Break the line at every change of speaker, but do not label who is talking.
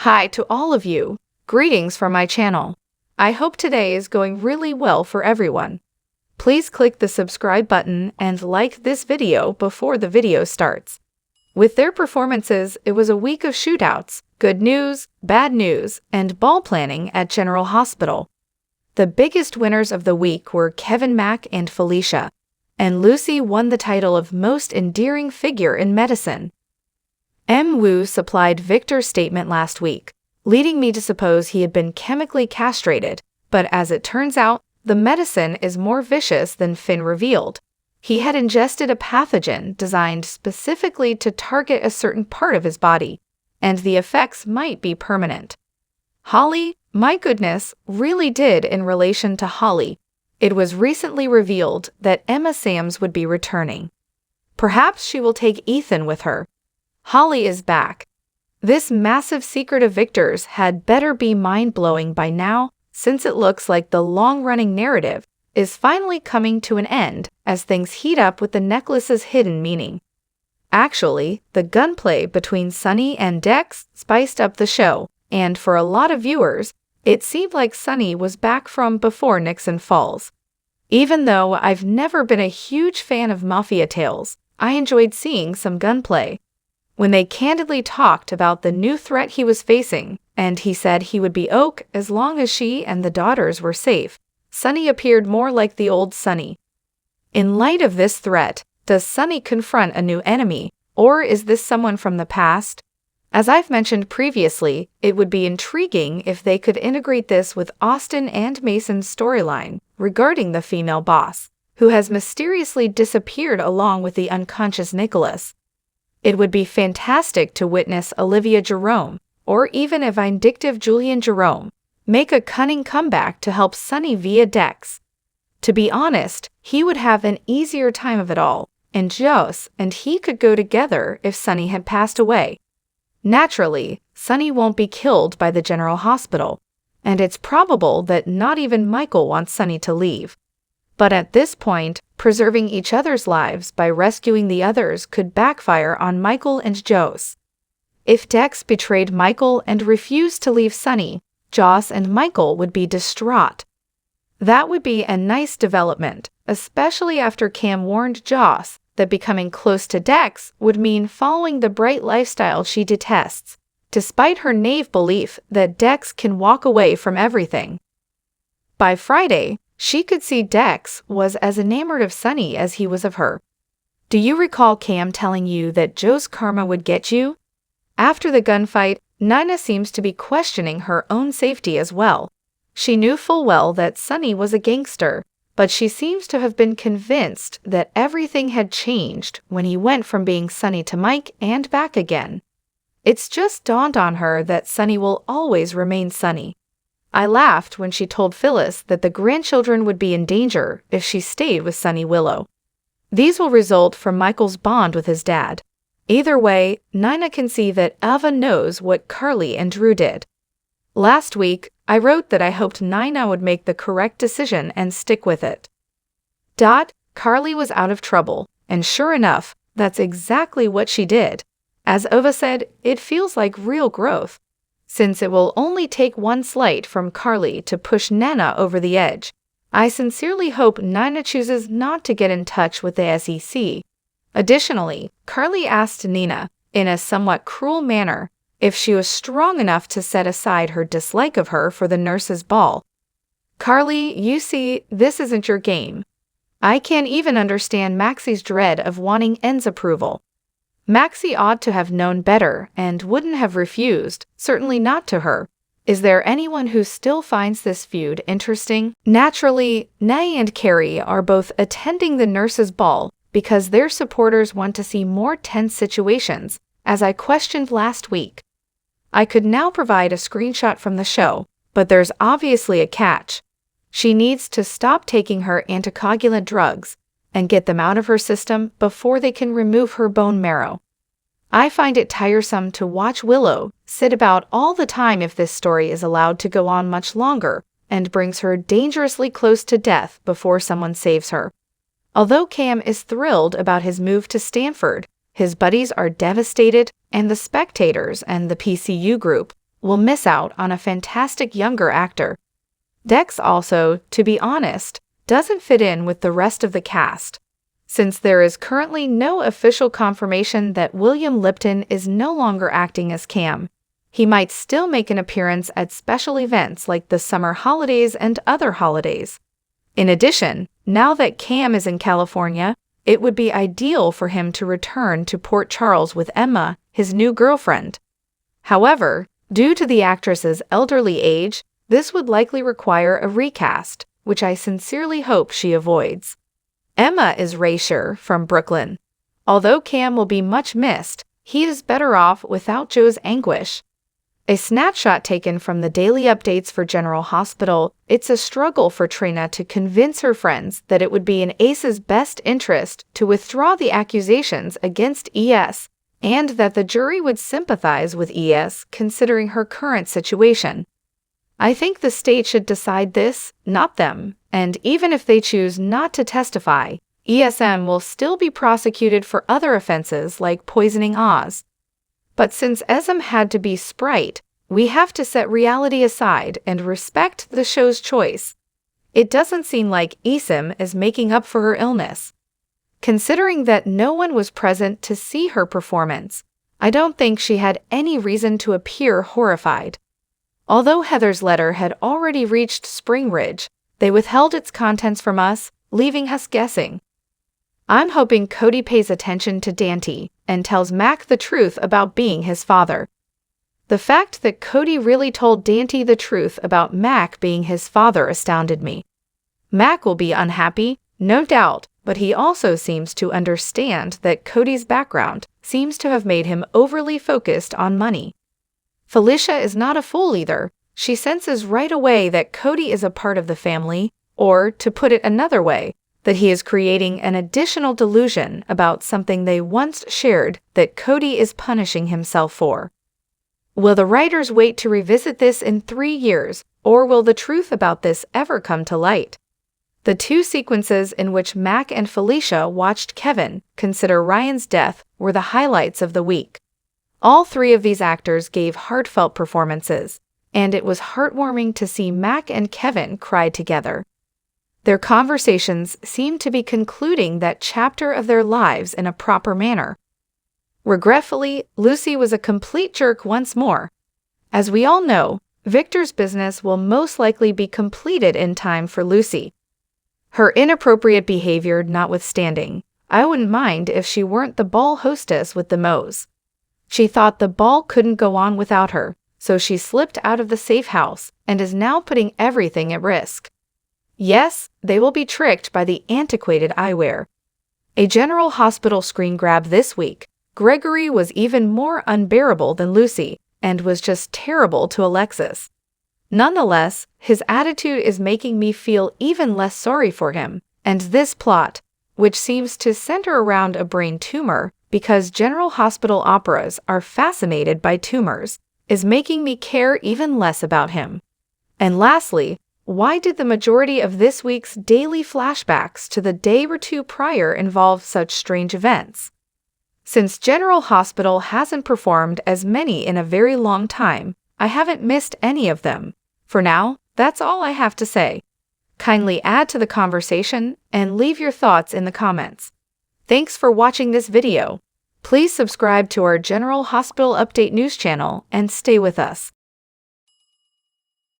Hi to all of you. Greetings from my channel. I hope today is going really well for everyone. Please click the subscribe button and like this video before the video starts. With their performances, it was a week of shootouts, good news, bad news, and ball planning at General Hospital. The biggest winners of the week were Kevin Mack and Felicia, and Lucy won the title of Most Endearing Figure in Medicine. M. Wu supplied Victor's statement last week, leading me to suppose he had been chemically castrated, but as it turns out, the medicine is more vicious than Finn revealed. He had ingested a pathogen designed specifically to target a certain part of his body, and the effects might be permanent. Holly, my goodness, really did in relation to Holly. It was recently revealed that Emma Sams would be returning. Perhaps she will take Ethan with her. Holly is back. This massive secret of Victor's had better be mind-blowing by now, since it looks like the long-running narrative is finally coming to an end as things heat up with the necklace's hidden meaning. Actually, the gunplay between Sunny and Dex spiced up the show, and for a lot of viewers, it seemed like Sunny was back from before Nixon Falls. Even though I've never been a huge fan of mafia tales, I enjoyed seeing some gunplay. When they candidly talked about the new threat he was facing, and he said he would be Oak as long as she and the daughters were safe, Sunny appeared more like the old Sunny. In light of this threat, does Sunny confront a new enemy, or is this someone from the past? As I've mentioned previously, it would be intriguing if they could integrate this with Austin and Mason's storyline regarding the female boss, who has mysteriously disappeared along with the unconscious Nicholas. It would be fantastic to witness Olivia Jerome, or even a vindictive Julian Jerome, make a cunning comeback to help Sunny via Dex. To be honest, he would have an easier time of it all, and Joss and he could go together if Sunny had passed away. Naturally, Sunny won't be killed by the General Hospital, and it's probable that not even Michael wants Sunny to leave. But at this point, preserving each other's lives by rescuing the others could backfire on Michael and Joss. If Dex betrayed Michael and refused to leave Sunny, Joss and Michael would be distraught. That would be a nice development, especially after Cam warned Joss that becoming close to Dex would mean following the bright lifestyle she detests, despite her naive belief that Dex can walk away from everything. By Friday, she could see Dex was as enamored of Sunny as he was of her. Do you recall Cam telling you that Joe's karma would get you? After the gunfight, Nina seems to be questioning her own safety as well. She knew full well that Sunny was a gangster, but she seems to have been convinced that everything had changed when he went from being Sunny to Mike and back again. It's just dawned on her that Sunny will always remain Sunny. I laughed when she told Phyllis that the grandchildren would be in danger if she stayed with Sunny Willow. These will result from Michael's bond with his dad. Either way, Nina can see that Ava knows what Carly and Drew did. Last week, I wrote that I hoped Nina would make the correct decision and stick with it. Carly was out of trouble, and sure enough, that's exactly what she did. As Ava said, it feels like real growth. Since it will only take one slight from Carly to push Nana over the edge, I sincerely hope Nina chooses not to get in touch with the SEC. Additionally, Carly asked Nina, in a somewhat cruel manner, if she was strong enough to set aside her dislike of her for the nurse's ball. Carly, you see, this isn't your game. I can't even understand Maxie's dread of wanting N's approval. Maxie ought to have known better and wouldn't have refused, certainly not to her. Is there anyone who still finds this feud interesting? Naturally, Nay and Carrie are both attending the nurse's ball because their supporters want to see more tense situations, as I questioned last week. I could now provide a screenshot from the show, but there's obviously a catch. She needs to stop taking her anticoagulant drugs and get them out of her system before they can remove her bone marrow. I find it tiresome to watch Willow sit about all the time if this story is allowed to go on much longer and brings her dangerously close to death before someone saves her. Although Cam is thrilled about his move to Stanford, his buddies are devastated, and the spectators and the PCU group will miss out on a fantastic younger actor. Dex also, to be honest, doesn't fit in with the rest of the cast. Since there is currently no official confirmation that William Lipton is no longer acting as Cam, he might still make an appearance at special events like the summer holidays and other holidays. In addition, now that Cam is in California, it would be ideal for him to return to Port Charles with Emma, his new girlfriend. However, due to the actress's elderly age, this would likely require a recast, which I sincerely hope she avoids. Emma is Raysher from Brooklyn. Although Cam will be much missed, he is better off without Joe's anguish. A snapshot taken from the daily updates for General Hospital, it's a struggle for Trina to convince her friends that it would be in Ace's best interest to withdraw the accusations against ES, and that the jury would sympathize with ES considering her current situation. I think the state should decide this, not them, and even if they choose not to testify, ESM will still be prosecuted for other offenses like poisoning Oz. But since Esm had to be Sprite, we have to set reality aside and respect the show's choice. It doesn't seem like Esm is making up for her illness. Considering that no one was present to see her performance, I don't think she had any reason to appear horrified. Although Heather's letter had already reached Spring Ridge, they withheld its contents from us, leaving us guessing. I'm hoping Cody pays attention to Dante and tells Mac the truth about being his father. The fact that Cody really told Dante the truth about Mac being his father astounded me. Mac will be unhappy, no doubt, but he also seems to understand that Cody's background seems to have made him overly focused on money. Felicia is not a fool either. She senses right away that Cody is a part of the family, or, to put it another way, that he is creating an additional delusion about something they once shared that Cody is punishing himself for. Will the writers wait to revisit this in 3 years, or will the truth about this ever come to light? The 2 sequences in which Mac and Felicia watched Kevin consider Ryan's death were the highlights of the week. All 3 of these actors gave heartfelt performances, and it was heartwarming to see Mac and Kevin cry together. Their conversations seemed to be concluding that chapter of their lives in a proper manner. Regretfully, Lucy was a complete jerk once more. As we all know, Victor's business will most likely be completed in time for Lucy. Her inappropriate behavior notwithstanding, I wouldn't mind if she weren't the ball hostess with the Moes. She thought the ball couldn't go on without her, so she slipped out of the safe house and is now putting everything at risk. Yes, they will be tricked by the antiquated eyewear. A General Hospital screen grab this week, Gregory was even more unbearable than Lucy, and was just terrible to Alexis. Nonetheless, his attitude is making me feel even less sorry for him, and this plot, which seems to center around a brain tumor because General Hospital operas are fascinated by tumors, is making me care even less about him. And lastly, why did the majority of this week's daily flashbacks to the day or 2 prior involve such strange events? Since General Hospital hasn't performed as many in a very long time, I haven't missed any of them. For now, that's all I have to say. Kindly add to the conversation and leave your thoughts in the comments. Thanks for watching this video. Please subscribe to our General Hospital Update news channel and stay with us.